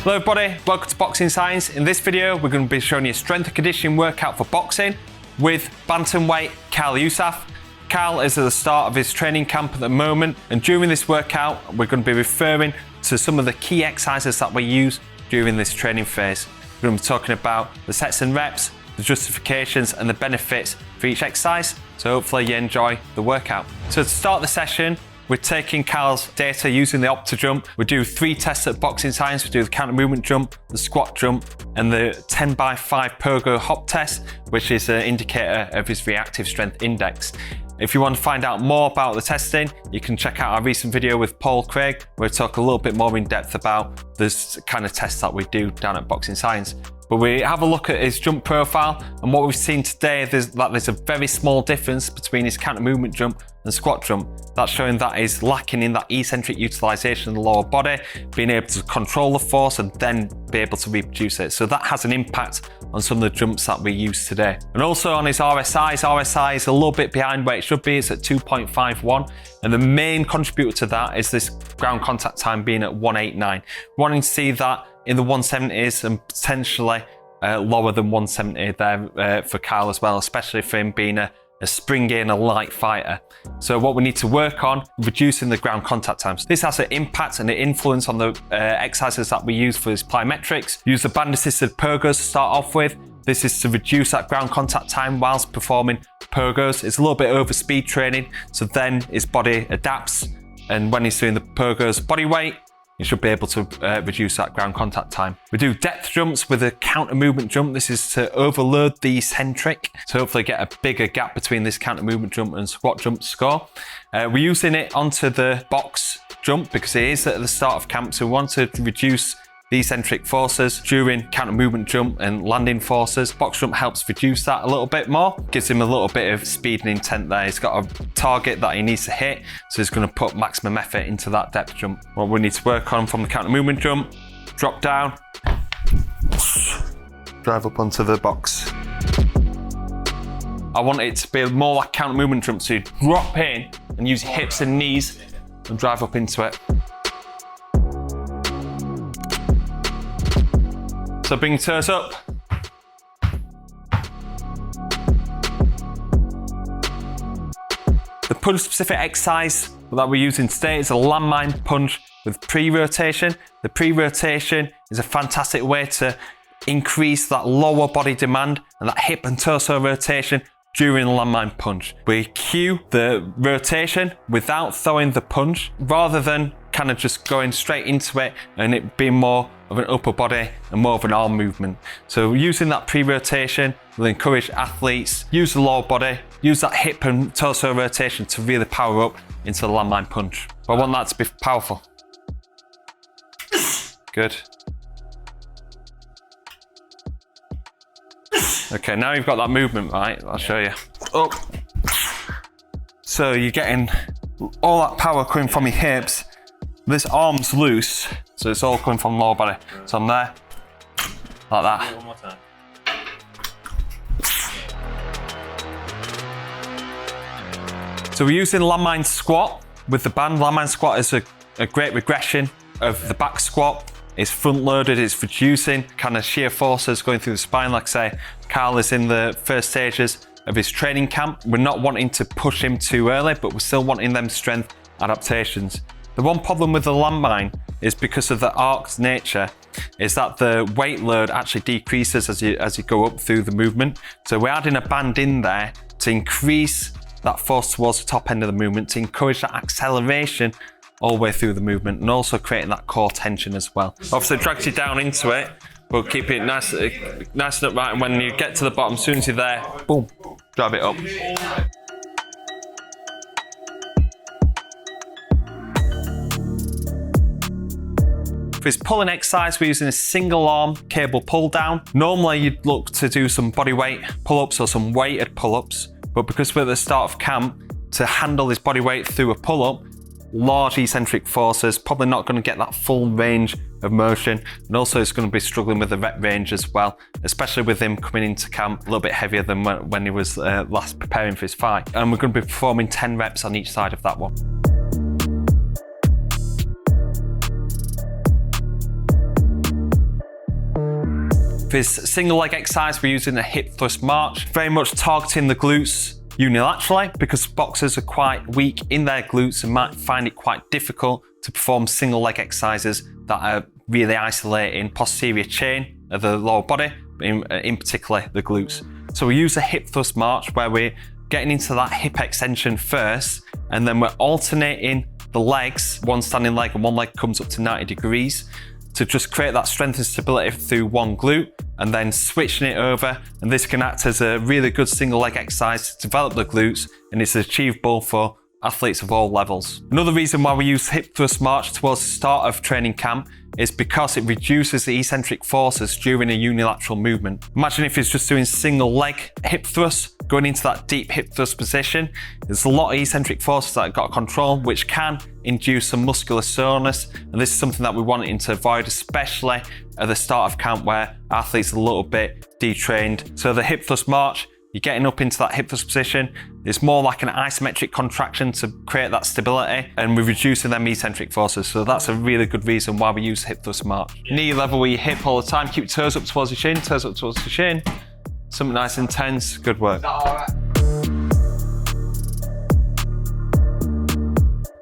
Hello everybody, welcome to Boxing Science. In this video, we're going to be showing you a strength and conditioning workout for boxing with bantamweight Kyle Yousaf. Kyle is at the start of his training camp at the moment, and during this workout, we're going to be referring to some of the key exercises that we use during this training phase. We're going to be talking about the sets and reps, the justifications and the benefits for each exercise, so hopefully you enjoy the workout. So to start the session, we're taking Kyle's data using the OptoJump. We do 3 tests at Boxing Science. We do the counter movement jump, the squat jump, and the 10x5 pogo hop test, which is an indicator of his reactive strength index. If you want to find out more about the testing, you can check out our recent video with Paul Craig, where we talk a little bit more in depth about this kind of tests that we do down at Boxing Science. But we have a look at his jump profile, and what we've seen today is that there's a very small difference between his counter movement jump and squat jump. That's showing that he's lacking in that eccentric utilization of the lower body, being able to control the force and then be able to reproduce it. So that has an impact on some of the jumps that we use today. And also on his RSI is a little bit behind where it should be. It's at 2.51. And the main contributor to that is this ground contact time being at 189. Wanting to see that in the 170s and potentially lower than 170 there for Kyle as well, especially for him being a springy and a light fighter. So what we need to work on, reducing the ground contact times. This has an impact and an influence on the exercises that we use for his plyometrics. Use the band assisted pogos to start off with. This is to reduce that ground contact time whilst performing pogos. It's a little bit over speed training, so then his body adapts, and when he's doing the pogos body weight, you should be able to reduce that ground contact time. We do depth jumps with a counter movement jump. This is to overload the eccentric to hopefully get a bigger gap between this counter movement jump and squat jump score. We're using it onto the box jump because it is at the start of camp, so we want to reduce the eccentric forces during counter movement jump and landing forces. Box jump helps reduce that a little bit more, gives him a little bit of speed and intent there. He's got a target that he needs to hit, so he's going to put maximum effort into that depth jump. What we need to work on from the counter movement jump, drop down, drive up onto the box. I want it to be more like counter movement jump, so you drop in and use your hips and knees and drive up into it. So bring your toes up. The punch specific exercise that we're using today is a landmine punch with pre-rotation. The pre-rotation is a fantastic way to increase that lower body demand and that hip and torso rotation during the landmine punch. We cue the rotation without throwing the punch, rather than kind of just going straight into it and it being more of an upper body and more of an arm movement. So using that pre-rotation, we'll encourage athletes, use the lower body, use that hip and torso rotation to really power up into the landmine punch. But I want that to be powerful. Good. Okay, now you've got that movement, right? I'll show you. Up. So you're getting all that power coming from your hips. This arm's loose, so it's all coming from lower body. So I'm there, like that. One more time. So we're using landmine squat with the band. Landmine squat is a great regression of the back squat. It's front loaded, it's reducing kind of shear forces going through the spine. Like I say, Kyle is in the first stages of his training camp. We're not wanting to push him too early, but we're still wanting them strength adaptations. The one problem with the landmine is because of the arced nature, is that the weight load actually decreases as you go up through the movement. So we're adding a band in there to increase that force towards the top end of the movement, to encourage that acceleration all the way through the movement, and also creating that core tension as well. Obviously it drags you down into it, but keep it nice and upright, and when you get to the bottom, as soon as you're there, boom, drive it up. For his pulling exercise, we're using a single arm cable pull down. Normally you'd look to do some body weight pull-ups or some weighted pull-ups, but because we're at the start of camp, to handle his body weight through a pull-up, large eccentric forces, probably not going to get that full range of motion, and also it's going to be struggling with the rep range as well, especially with him coming into camp a little bit heavier than when he was last preparing for his fight. And we're going to be performing 10 reps on each side of that one. For this single leg exercise, we're using a hip thrust march, very much targeting the glutes unilaterally, because boxers are quite weak in their glutes and might find it quite difficult to perform single leg exercises that are really isolating posterior chain of the lower body, in particular the glutes. So we use a hip thrust march where we're getting into that hip extension first, and then we're alternating the legs. One standing leg and one leg comes up to 90 degrees to just create that strength and stability through one glute, and then switching it over. And this can act as a really good single leg exercise to develop the glutes, and it's achievable for athletes of all levels. Another reason why we use hip thrust march towards the start of training camp is because it reduces the eccentric forces during a unilateral movement. Imagine if it's just doing single leg hip thrusts, going into that deep hip thrust position. There's a lot of eccentric forces that I've got to control, which can induce some muscular soreness. And this is something that we want to avoid, especially at the start of camp where athletes are a little bit detrained. So the hip thrust march, you're getting up into that hip thrust position. It's more like an isometric contraction to create that stability, and we're reducing them eccentric forces. So that's a really good reason why we use hip thrust march. Knee level with your hip all the time. Keep your toes up towards your shin, toes up towards your shin. Something nice and tense. Good work.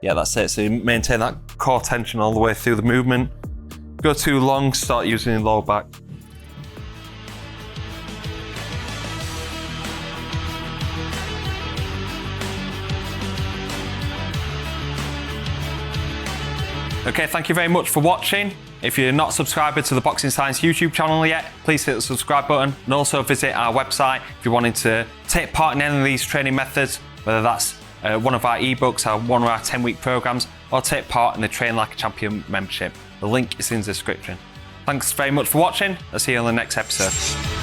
Yeah, that's it. So you maintain that core tension all the way through the movement. Go too long, start using your lower back. Okay, thank you very much for watching. If you're not subscribed to the Boxing Science YouTube channel yet, please hit the subscribe button, and also visit our website if you're wanting to take part in any of these training methods, whether that's one of our ebooks or one of our 10-week programs, or take part in the Train Like a Champion membership. The link is in the description. Thanks very much for watching. I'll see you on the next episode.